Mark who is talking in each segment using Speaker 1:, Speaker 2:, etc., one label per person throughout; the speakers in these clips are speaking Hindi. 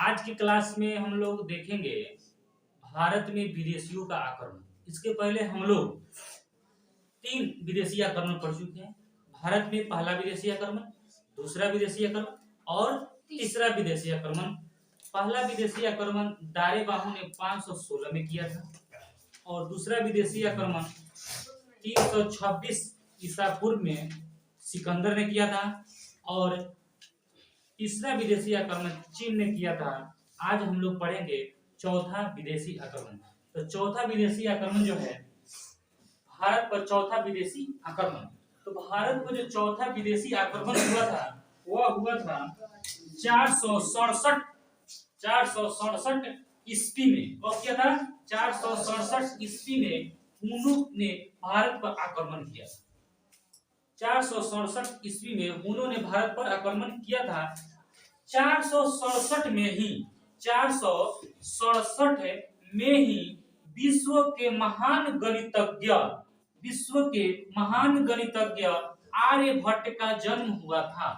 Speaker 1: आज की क्लास में हम लोग देखेंगे भारत में विदेशियों का आक्रमण। इसके पहले हम लोग 3 विदेशी आक्रमण पढ़ चुके हैं। भारत में पहला विदेशी आक्रमण, दूसरा विदेशी आक्रमण और तीसरा विदेशी आक्रमण। पहला विदेशी आक्रमण दारे-बाहु ने 516 में किया था और दूसरा विदेशी आक्रमण 326 ईसा पूर्व में सिकंदर ने किया था और तीसरा विदेशी आक्रमण चीन ने किया था। आज हम लोग पढ़ेंगे चौथा विदेशी आक्रमण। तो चौथा विदेशी आक्रमण जो है भारत पर चौथा विदेशी आक्रमण। तो भारत पर जो चौथा विदेशी आक्रमण हुआ था वह हुआ था 467 ईस्वी में। और क्या था? 467 ईस्वी में हुनों ने भारत पर आक्रमण किया। 467 ईस्वी में हुनों ने भारत पर आक्रमण किया था। 467 में ही विश्व के महान गणितज्ञ आर्यभट्ट का जन्म हुआ था।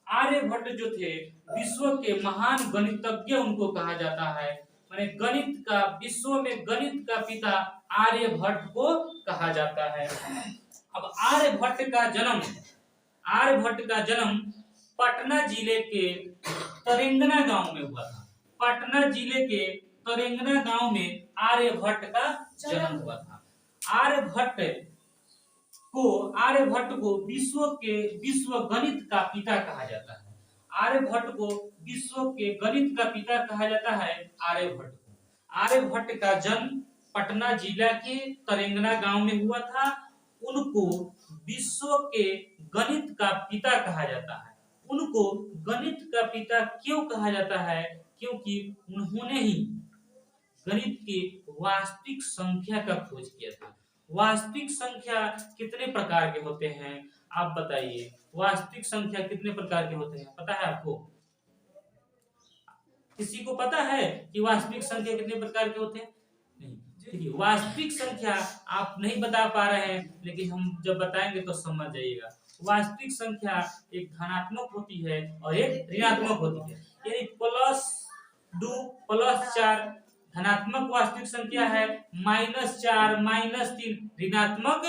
Speaker 1: आर्यभट्ट जो थे विश्व के महान गणितज्ञ उनको कहा जाता है। माने विश्व में गणित का पिता आर्यभट्ट को कहा जाता है। अब आर्यभट्ट का जन्म पटना जिले के तरेंगना गांव में हुआ था। पटना जिले के तरेंगना गांव में आर्यभट्ट का जन्म हुआ था। आर्यभट्ट को विश्व गणित का पिता कहा जाता है। आर्यभट्ट को विश्व के गणित का पिता कहा जाता है। आर्यभट्ट का जन्म पटना जिला के तरेंगना गांव में हुआ था। उनको विश्व के गणित का पिता कहा जाता है। उनको गणित का पिता क्यों कहा जाता है? क्योंकि उन्होंने ही गणित की वास्तविक संख्या का खोज किया था। वास्तविक संख्या कितने प्रकार के होते हैं आप बताइए? वास्तविक संख्या कितने प्रकार के होते हैं पता है आपको? किसी को पता है कि वास्तविक संख्या कितने प्रकार के होते हैं? नहीं। देखिए, वास्तविक संख्या आप नहीं बता पा रहे हैं, लेकिन हम जब बताएंगे तो समझ जाइएगा। वास्तविक संख्या एक धनात्मक होती है और एक ऋणात्मक होती है। यानी +2 +4 धनात्मक वास्तविक संख्या है, -4 -3 ऋणात्मक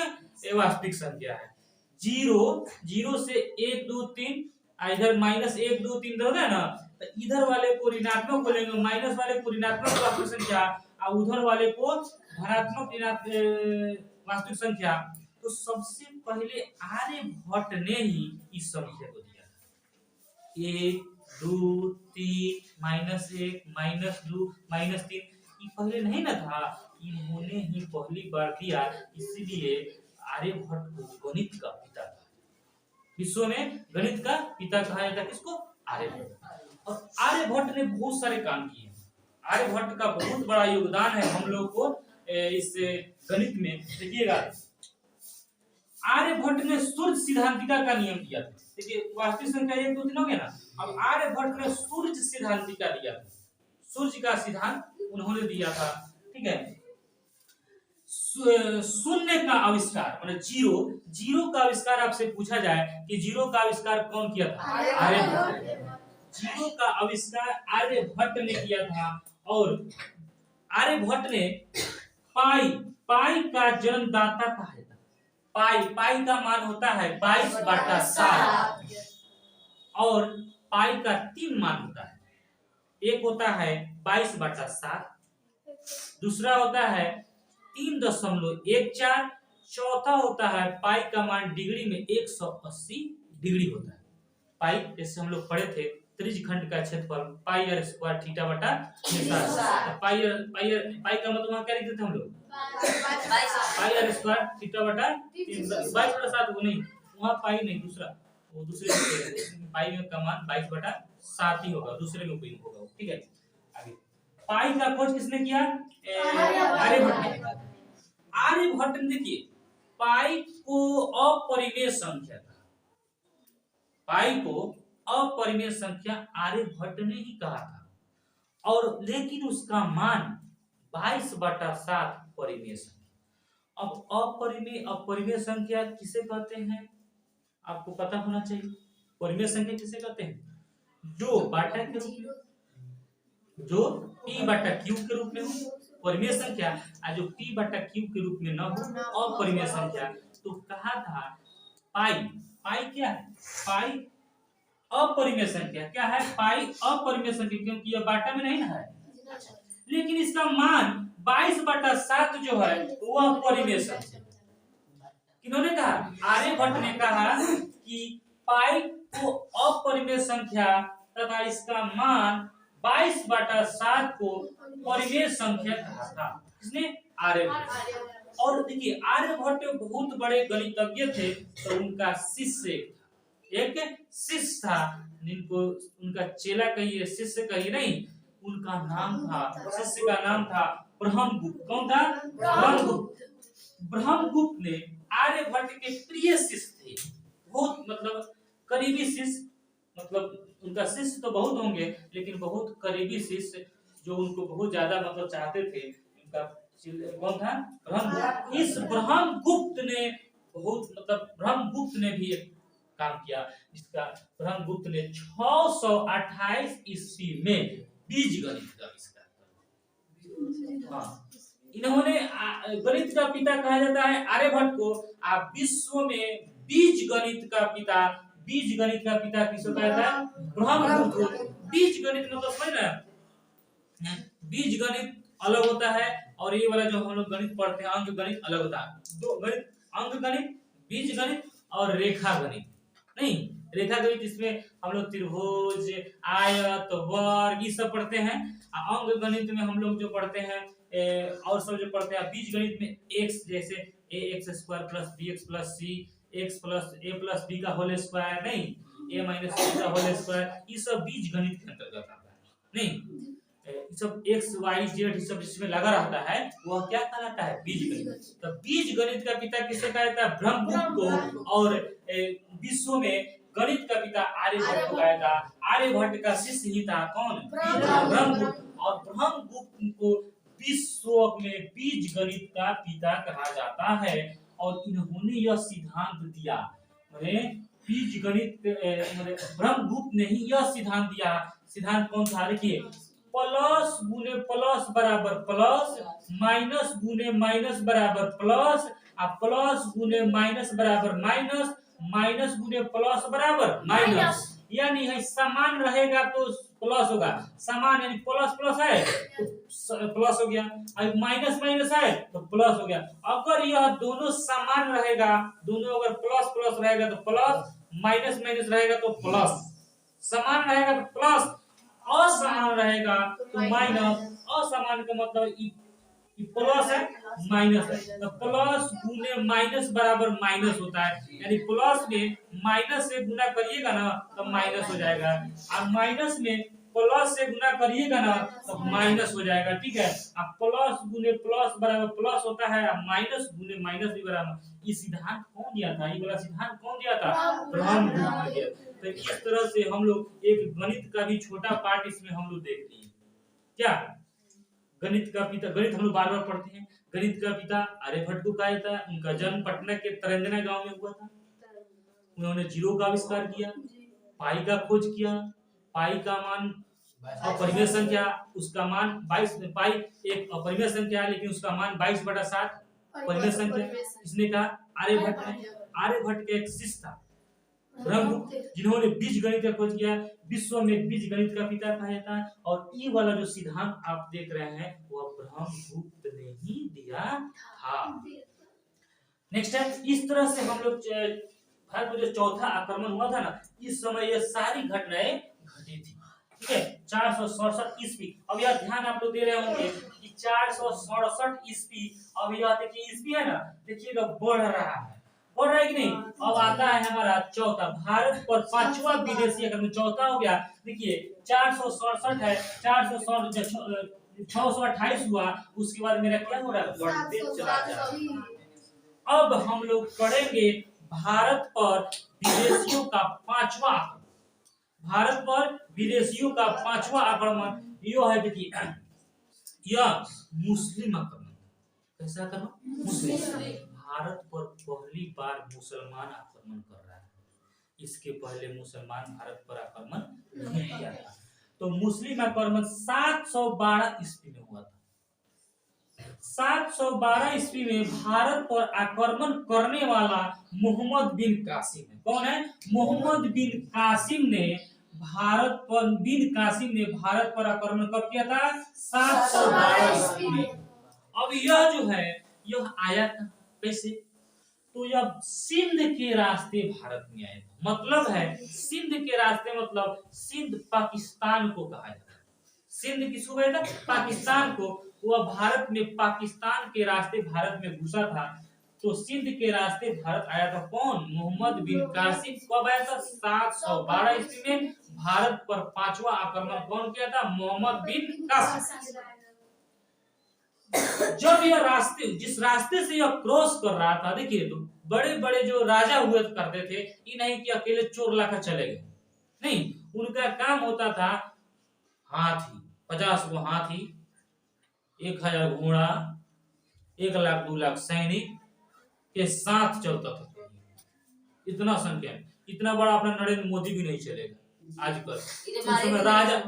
Speaker 1: वास्तविक संख्या है। 0 से 1 2 3 इधर -1 2 3 होता है ना, तो इधर वाले को ऋणात्मक बोलेंगे, माइनस वाले को ऋणात्मक वास्तविक संख्या और उधर वाले को धनात्मक वास्तविक संख्या। तो सबसे पहले आर्यभट्ट ने ही इस संख्या को दिया। 1 2 3 -1 -2 -3 ये पहले नहीं ना था, इन्होंने ही पहली बार दिया। इसलिए आर्यभट्ट को गणित का पिता था। विश्व में गणित का पिता कहा जाता है किसको? आर्यभट्ट। और आर्यभट्ट ने बहुत सारे काम किए। आर्यभट्ट का बहुत बड़ा योगदान है हम लोग को इस गणित में। देखिएगा, आर्यभट्ट ने सूर्य सिद्धांतिका का नियम दिया था। देखिए, वास्तविक संख्या 1 2 3 हो गया ना। अब आर्यभट्ट ने सूर्य सिद्धांतिका दिया था। सूर्य का सिद्धांत उन्होंने दिया था। ठीक है। शून्य का आविष्कार मतलब जीरो का आविष्कार आपसे पूछा जाए कि जीरो का आविष्कार कौन किया था? आर्यभट्ट। जीरो का आविष्कार आर्यभट्ट ने किया था। और आर्यभट्ट ने पाई का जन्मदाता कहा जाता है। पाई का मान होता है 22/7 और पाई का 3 मान होता है। एक होता है 22/7, दूसरा होता है 3.14, चौथा होता है पाई का मान डिग्री में 180 डिग्री होता है। पाई जैसे हम लोग पढ़े थे त्रिज्यखंड का क्षेत्रफल πr² θ/। पाई का मतलब वहां क्या लिखते थे हम लोग? πr² θ/3 22/7 वो नहीं, वहां पाई नहीं, दूसरे पाई में का मान 22/7 ही होगा, दूसरे में कोई होगा। ठीक है। आगे पाई का खोज किसने किया? आर्यभट्ट ने। आर्यभट्ट ने देखिए पाई को अपरिमेय संख्या कहा। पाई को अपरिमेय संख्या आर्यभट्ट ने ही कहा था। और लेकिन उसका मान 22/7 परिमेय संख्या। अब अपरिमेय संख्या किसे कहते हैं आपको पता होना चाहिए। परिमेय संख्या किसे कहते हैं? जो बाटा के रूप में जो p बटा q के रूप में हो परिमेय संख्या, और जो p बटा q के रूप में न हो अपरिमेय संख्या। तो कहा था पाई, पाई क्या है, पाई अपरिमेय संख्या। क्या है, पाई अपरिमेय संख्या, क्योंकि यह बाटा में नहीं ना है। लेकिन इसका मान 22/7 जो है वह परिमेय संख्या। किन्होंने कहा, आर्यभट्ट ने कहा कि पाई को अपरिमेय संख्या तथा इसका मान 22/7 को परिमेय संख्या कहा था। किसने, आर्यभट्ट। और देखिए आर्यभट्ट बहुत बड़े गणितज्ञ थे, तो उनका शिष्य एक शिष्य था, जिनको उनका चेला कहिए शिष्य कहिए नहीं, उनका नाम था, शिष्य का नाम था ब्रह्मगुप्त। कौन था, ब्रह्मगुप्त। ब्रह्मगुप्त ने आर्यभट्ट के प्रिय शिष्य थे, बहुत मतलब करीबी शिष्य, मतलब उनका शिष्य तो बहुत होंगे लेकिन बहुत करीबी शिष्य जो उनको बहुत ज्यादा मतलब चाहते थे, उनका कौन था, ब्रह्मगुप्त। इस ब्रह्मगुप्त ने बहुत मतलब ब्रह्मगुप्त ने भी एक काम किया, जिसका ब्रह्मगुप्त ने 628 ईस्वी में बीज गणित का आविष्कार किया। हाँ, इन्होंने गणित का पिता कहा जाता है आर्यभट्ट को। आप विश्व में बीज गणित का पिता, बीज गणित का पिता किसको कहा जाता है, ब्रह्मगुप्त। बीज गणित मतलब समझ रहे हैं, बीज गणित अलग होता है और ये वाला जो हम लोग गणित पढ़ते हैं अंक गणित अलग होता है। दो गणित, अंक गणित, बीज गणित और रेखा गणित। नहीं, रेखा गणित इसमें हम लोग त्रिभुज, आयत, वर्ग ये सब पढ़ते हैं। अंक गणित में हम लोग जो पढ़ते हैं और सब जो पढ़ते हैं बीज गणित में x जैसे ax² + bx + c x + a + b का होल स्क्वायर, नहीं a - c का होल स्क्वायर, ये सब बीज गणित के अंतर्गत आता है। नहीं, ये सब x y z सब जिसमें लगा रहता है वह क्या कहलाता है, बीज गणित। तो बीज गणित का पिता किसे कहा जाता है, ब्रह्मगुप्त को। और विश्व में गणित का पिता आर्यभट्ट को कहा जाता। आर्यभट्ट का शिष्य ही था कौन, ब्रह्मगुप्त। और ब्रह्मगुप्त को विश्व में बीज गणित का पिता कहा जाता है। और इन्होंने यह सिद्धांत दिया, बीज गणित ब्रह्मगुप्त ने ही यह सिद्धांत दिया। सिद्धांत कौन था, देखिए, प्लस गुने प्लस बराबर प्लस, माइनस गुने माइनस बराबर प्लस, और प्लस गुने माइनस बराबर माइनस, माइनस गुने प्लस बराबर माइनस। यानी है समान रहेगा तो प्लस होगा, समान यानी प्लस प्लस है तो प्लस हो गया, और माइनस माइनस है तो प्लस हो गया। अगर यह दोनों समान रहेगा, दोनों अगर प्लस प्लस रहेगा तो प्लस, माइनस माइनस रहेगा तो प्लस, समान रहेगा तो प्लस, असमान रहेगा तो माइनस। असमान का मतलब प्लस है माइनस है, तो प्लस गुने माइनस बराबर माइनस होता है। यानी प्लस में माइनस से गुना करिएगा ना तो माइनस हो जाएगा, और माइनस में प्लस से गुना करिएगा ना तो माइनस हो जाएगा। ठीक है, अब प्लस गुने प्लस बराबर प्लस होता है, और माइनस गुने माइनस भी बराबर। ये सिद्धांत कौन दिया था, ये वाला सिद्धांत कौन दिया था, ब्रह्मगुप्त ने दिया। तो इस तरह से हम लोग एक गणित का भी छोटा पार्ट इसमें हम लोग देख लिए। क्या, गणित का पिता, गणित हम लोग बार बार पढ़ते हैं, गणित का पिता आर्यभट्ट को कहा जाता है। उनका जन्म पटना के तरंजना गांव में हुआ था। उन्होंने जीरो का आविष्कार किया, पाई का खोज किया। पाई का मान अपरिमेय संख्या, उसका मान 22, पाई एक अपरिमेय संख्या है लेकिन उसका मान 22/7 परिमेय संख्या। इसने कहा आर्यभट्ट ने। आर्यभट्ट के एक शिष्य था ब्रह्मगुप्त, जिन्होंने बीज गणित का खोज किया, विश्व में बीज गणित का पिता कहा जाता है। और ये वाला जो सिद्धांत आप देख रहे हैं वह ब्रह्मगुप्त ने ही दिया था। नेक्स्ट है, इस तरह से हम लोग भारत में जो चौथा आक्रमण हुआ था ना, इस समय ये सारी घटनाएं घटी थी। ठीक है, 467 ईस्वी। अब यह ध्यान आप लोग दे रहे होंगे कि 467 ईस्वी, अब यह देखिए ईस्वी है ना, देखिएगा बढ़ रहा है, बढ़ रहा है कि नहीं। अब आता है हमारा चौथा, भारत पर पांचवा विदेशी आक्रमण, चौथा हो गया। देखिए 467 है, 467 628 हुआ, उसके बाद मेरा क्या हो रहा है, बढ़ते चला जा रहा है। अब हम लोग पढ़ेंगे भारत पर विदेशियों का पांचवा, भारत पर विदेशियों का पांचवा आक्रमण यह है। देखिए यह मुस्लिम आक्रमण, कैसा आक्रमण, मुस्लिम। भारत पर पहली बार मुसलमान आक्रमण कर रहा है, इसके पहले मुसलमान भारत पर आक्रमण नहीं किया था। तो मुस्लिम आक्रमण 712 ईस्वी में हुआ था। 712 ईस्वी में भारत पर आक्रमण करने वाला मोहम्मद बिन कासिम है। कौन है? मोहम्मद बिन कासिम ने भारत पर आक्रमण कब किया था? 712 ईस्वी में। अब यह जो है यह आया था कैसे? तो यह सिंध के रास्ते भारत में आया था। मतलब है सिंध के रास्ते, मतलब सिंध पाकिस्तान को कहा जाता है। सिंध किसको कहता है? पाकिस्तान को। वह भारत में पाकिस्तान के रास्ते भारत में घुसा था। तो सिंध के रास्ते भारत आया था। कौन? मोहम्मद बिन कासिम। कब आया था? 712 ईस्वी में। भारत पर 5वां आक्रमण कौन किया था? मोहम्मद बिन कासिम। जब यह रास्ते, जिस रास्ते से यह क्रॉस कर रहा था, देखिए तो बड़े बड़े जो राजा हुए करते थे, ये नहीं कि अकेले चोर लाकर चले गए, नहीं, उनका काम होता था हाथी, 50 गो हाथी, 1000 घोड़ा, 1 लाख 2 लाख सैनिक के साथ चलता था। इतना संख्या, इतना बड़ा अपना नरेंद्र मोदी भी नहीं चलेगा आजकल। उस समय राजा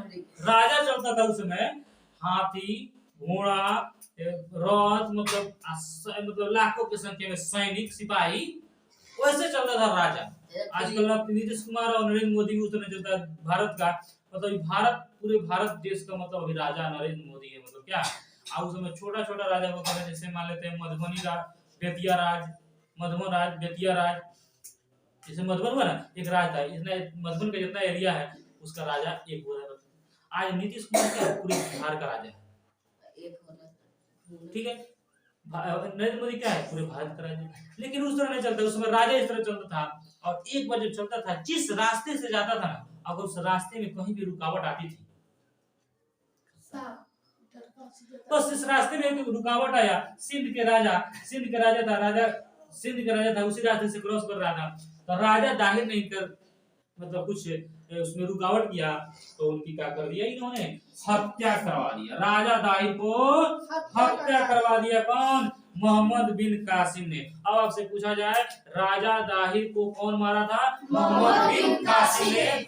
Speaker 1: चलता था। उस समय हाथी, घोड़ा, रथ, मतलब लाखों की संख्या में सैनिक, सिपाही, वैसे चलता था राजा। आजकल नीतीश कुमार और नरेंद्र मोदी उस समय चलता है भारत का, मतलब भारत, पूरे भारत देश का मतलब अभी राजा नरेंद्र मोदी है। मतलब क्या, उस समय छोटा छोटा राजा होता है, जैसे मान लेते हैं मधुबनी राज, बेतिया राज, मधुबन राज, बेतिया राज। जैसे मधुबन हुआ ना, एक राज था, इतना मधुबन का जितना एरिया है उसका राजा एक हुआ है। आज नीतीश कुमार क्या पूरे बिहार का राजा है, ठीक है। नरेंद्र मोदी क्या है? पूरे भारत का राजा। लेकिन उस तरह नहीं चलता, उस समय राजा इस तरह चलता था। और एक बार जब चलता था, जिस रास्ते से जाता था ना, अगर उस रास्ते में कहीं भी रुकावट आती थी, बस इस रास्ते में रुकावट आया, सिंध के राजा था, उसी रास्ते से क्रॉस कर रहा था, तो राजा दाहिर नहीं कर, मतलब कुछ उसमें रुकावट किया, तो उनकी क्या कर दिया इन्होंने? हत्या करवा दिया। राजा दाहिर को हत्या करवा दिया। कौन? मोहम्मद बिन कासिम ने। अब आपसे पूछा जाए, राजा दाहिर को कौन मारा था? मोहम्मद बिन कासिम ने।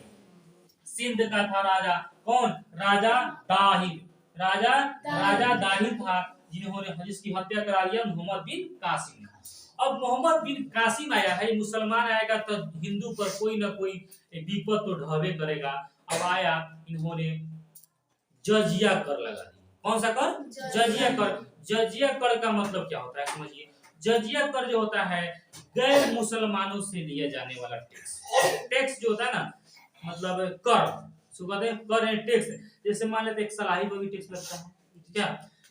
Speaker 1: सिंध का था राजा कौन? राजा दाहिर। राजा दाहिर था, जिसकी हत्या करा दिया मोहम्मद बिन कासिम ने। अब मोहम्मद बिन कासिम आया है, मुसलमान आएगा तो हिंदू पर कोई ना कोई विपद तो ढहबे करेगा। अब आया, इन्होंने जजिया कर लगा दिया। कौन सा कर? जजिया कर। जजिया कर का मतलब क्या होता है समझिए। जजिया कर जो होता है, गैर मुसलमानों से लिया जाने वाला टैक्स। टैक्स जो होता है ना, मतलब कर, कर है टैक्स। जैसे मान लेते एक सलाही पर भी टैक्स लगता है, क्या,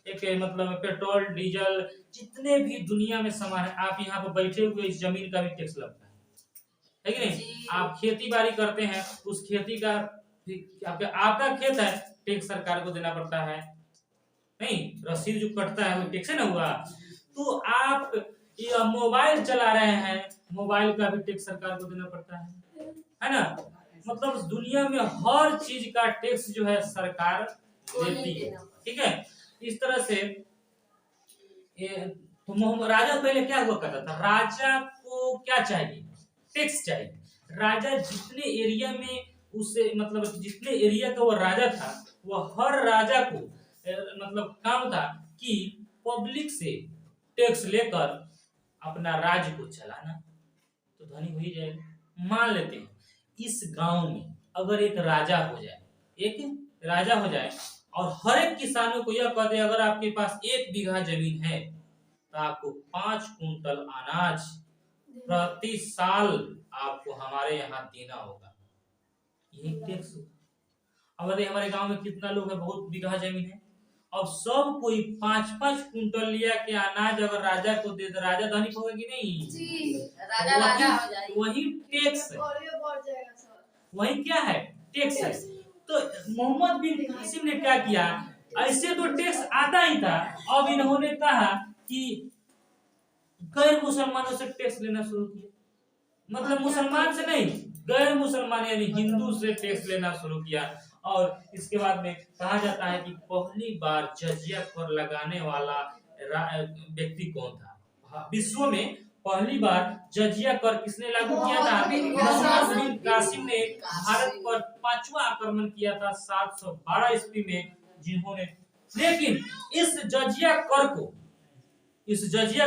Speaker 1: एक मतलब पेट्रोल, डीजल, जितने भी दुनिया में सामान है, आप यहाँ पर बैठे हुए इस जमीन का भी टैक्स लगता है कि नहीं? आप खेती बाड़ी करते हैं, उस खेती का, आपका खेत है, टैक्स सरकार को देना पड़ता है, नहीं? रसीद जो कटता है वो टैक्स है ना हुआ। तो आप ये मोबाइल चला रहे हैं, मोबाइल का भी टैक्स सरकार को देना पड़ता है ना? मतलब दुनिया में हर चीज का टैक्स जो है सरकार देती है, ठीक है। इस तरह से तो राजा पहले क्या हुआ करता था? राजा को क्या चाहिए? टैक्स चाहिए। राजा जितने एरिया में उसे, मतलब जितने एरिया का वो राजा था, वह हर राजा को मतलब काम था कि पब्लिक से टैक्स लेकर अपना राज्य को चलाना, तो धनी हो ही जाएगा। मान लेते हैं इस गांव में अगर एक राजा हो जाए और हर एक किसानों को यह कह दे, अगर आपके पास 1 बीघा जमीन है तो आपको 5 कुंटल अनाज प्रति साल आपको हमारे यहाँ देना होगा, यही टैक्स। अब हमारे गांव में कितना लोग है? बहुत बीघा जमीन है। अब सब कोई 5-5 कुंटल लिया के अनाज अगर राजा को दे तो राजा धनी होगा कि नहीं?
Speaker 2: जी, राजा हो जाएगा।
Speaker 1: वही टैक्स है, वही क्या है? टैक्स है। तो मोहम्मद बिन कासिम ने क्या किया? ऐसे तो टैक्स आता ही था, अब इन्होंने कहा कि गैर मुसलमानों से टैक्स लेना शुरू किया। मतलब मुसलमान से नहीं, गैर मुसलमान यानी हिंदू से टैक्स लेना शुरू किया। और इसके बाद में कहा जाता है कि पहली बार जजिया कर लगाने वाला व्यक्ति कौन था? विश्व में पहली बार जजिया कर किसने लागू किया था? मोहम्मद बिन कासिम ने भारत पर 5वां आक्रमण किया था 712 ईस्वी में, जिन्होंने, लेकिन इस जजिया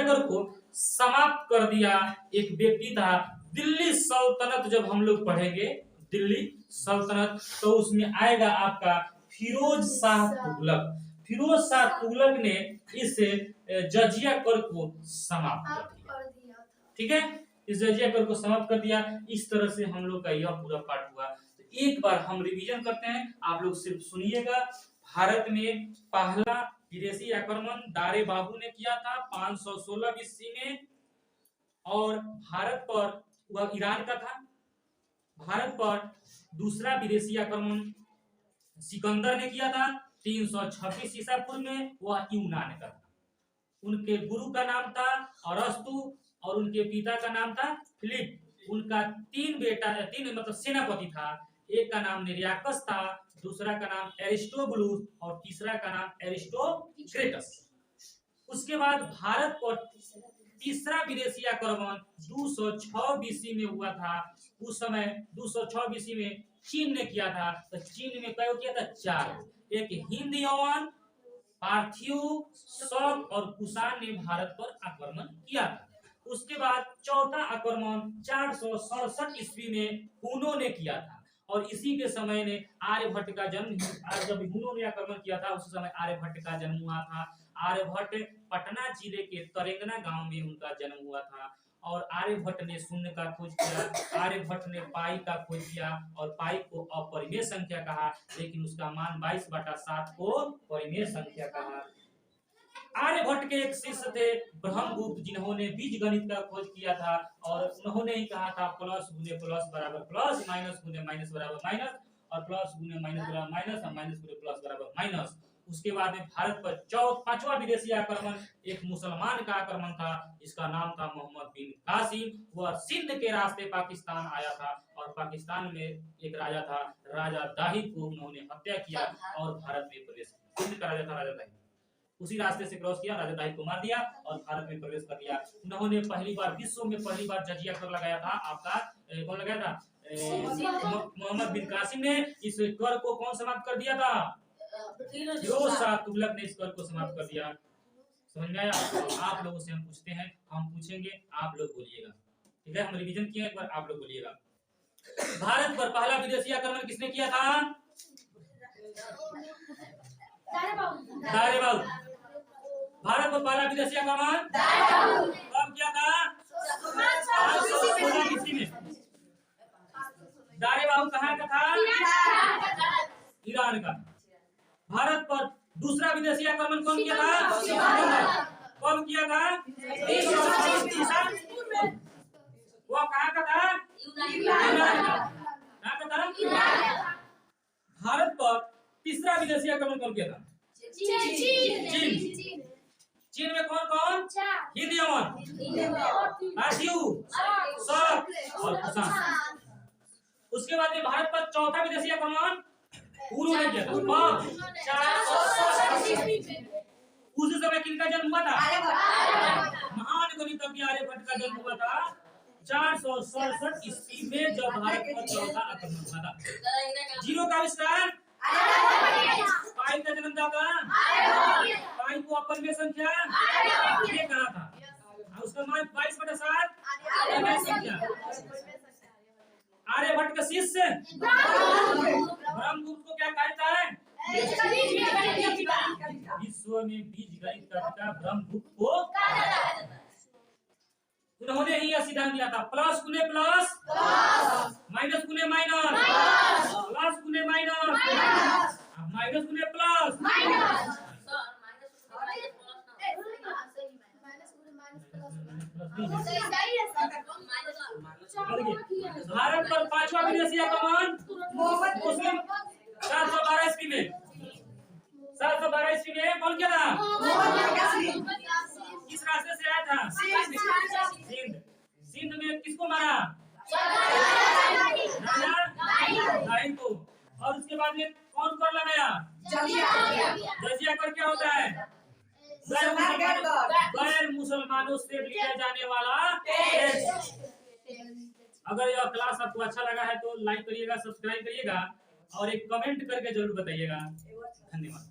Speaker 1: कर को समाप्त कर दिया एक व्यक्ति था। दिल्ली सल्तनत जब हम लोग पढ़ेंगे, दिल्ली सल्तनत, तो उसमें आएगा आपका फिरोज शाह तुगलक। फिरोज शाह तुगलक ने इस जजिया कर को समाप्त कर दिया। ठीक है, इस जजिया कर को समाप्त कर दिया। इस तरह से हम लोग का यह पूरा पाठ हुआ। तो एक बार हम रिवीजन करते हैं, आप लोग सिर्फ सुनिएगा। भारत में पहला विदेशी आक्रमण दारे बाबू ने किया था 516 BC में, और भारत पर, वह ईरान का था। भारत पर दूसरा विदेशी आक्रमण सिकंदर ने किया था 326 ईसा पूर्व में, वह यूनान का था। उनके गुरु का नाम था अरस्तु और उनके पिता का नाम था फिलिप। उनका तीन मतलब सेनापति था। एक का नाम निरियाकस था, दूसरा का नाम एरिस्टोबुलस और तीसरा का नाम एरिस्टोक्रेटस। उसके बाद भारत पर तीसरा विदेशी आक्रमण 206 BC में हुआ था। उस समय 206 BC में चीन ने किया था। तो चीन में क्या किया था? 4, एक हिंद यवन, पार्थिव, शक और कुषाण ने भारत पर आक्रमण किया था। उसके बाद चौथा आक्रमण 467 ईस्वी में हुनों ने किया था, और इसी के समय ने आर्यभट्ट का जन्म, जब हुनों ने आक्रमण किया था उस समय आर्यभट्ट का जन्म हुआ था। आर्यभट्ट पटना जिले के तरेंगना गांव में उनका जन्म हुआ था, और आर्यभट्ट ने शून्य का खोज किया। आर्यभट्ट ने पाई का खोज किया, और पाई को अपरिमेय संख्या कहा, लेकिन उसका मान 22/7 को परिमेय संख्या कहा। आर्यभट्ट के एक शिष्य थे ब्रह्मगुप्त, जिन्होंने बीज गणित का खोज किया था, और उन्होंने ही कहा था प्लस गुने प्लस बराबर प्लस, माइनस गुने माइनस बराबर माइनस, और प्लस गुने माइनस बराबर माइनस, और माइनस गुने प्लस बराबर माइनस। उसके बाद में भारत पर 5वां विदेशी आक्रमण एक मुसलमान का आक्रमण था, जिसका नाम था मोहम्मद बिन कासिम। वह सिंध के रास्ते पाकिस्तान आया था, और पाकिस्तान में एक राजा था, राजा दाहिद को उन्होंने हत्या किया और भारत में प्रवेश किया। सिंध का राजा था राजा दाहिद, उसी रास्ते से क्रॉस किया, राजा दाहिद को मार दिया और भारत में प्रवेश कर दिया। उन्होंने विश्व में पहली बार जजिया कर लगाया था। आपका कौन लगाया था? मोहम्मद बिन कासिम ने इस कर को कौन समाप्त कर दिया था? फिरोज शाह तुगलक ने इस कर को समाप्त कर दिया। समझ में आया? आप लोगों से हम पूछते हैं, हम पूछेंगे, आप लोग बोलिएगा। ठीक है, हम रिवीजन किए, एक बार आप लोग बोलिएगा। भारत पर पहला विदेशी आक्रमण किसने किया था? दारे बाबू। भारत पर पहला विदेशी आक्रमण कब किया था? 516 BC में। दारे बाबू कहाँ का था? ईरान का। भारत पर दूसरा विदेशी आक्रमण कौन किया था? कौन किया था? वो कहाँ का था? ईरान का। कहाँ का था? भारत पर तीसरा विदेशी आक्रमण कौन किया था? चीन में कौन कौन? हिंद यवन, पार्थिव, शक और कुषाण। उसके बाद में भारत पर चौथा विदेशी आक्रमण हुनों ने किया था। 467 उस समय किनका जन्म हुआ था? महान गणितज्ञ आर्यभट्ट का जन्म हुआ था 467 ईस्वी में, जब भारत पर चौथा आक्रमण हुआ था। जीरो का आविष्कार, पाई का जन्मदाता, पाई को अपरिमेय संख्या ये कहा था, उसका मान 22/7 परिमेय संख्या। आर्यभट्ट का शिष्य ब्रह्मगुप्त को क्या कहता है? विश्व में बीज गणित का पिता ब्रह्मगुप्त को कहा जाता है। उन्होंने ही यह सिद्धांत दिया था, प्लस गुने प्लस, माइनस गुने माइनस, प्लस गुने माइनस, माइनस गुने प्लस। भारत पर पांचवा विदेशी आक्रमण मुस्लिम 712 ईस्वी में, 712 ईस्वी में कौन किया था? किस रास्ते से आया था? सिंध। सिंध में किसको मारा? दाहिद को। और उसके बाद में कौन कर लगाया? जजिया कर क्या होता है? गैर मुसलमानों से लिया जाने वाला टेस्ट। अगर यह क्लास आपको अच्छा लगा है तो लाइक करिएगा, सब्सक्राइब करिएगा और एक कमेंट करके जरूर बताइएगा। धन्यवाद।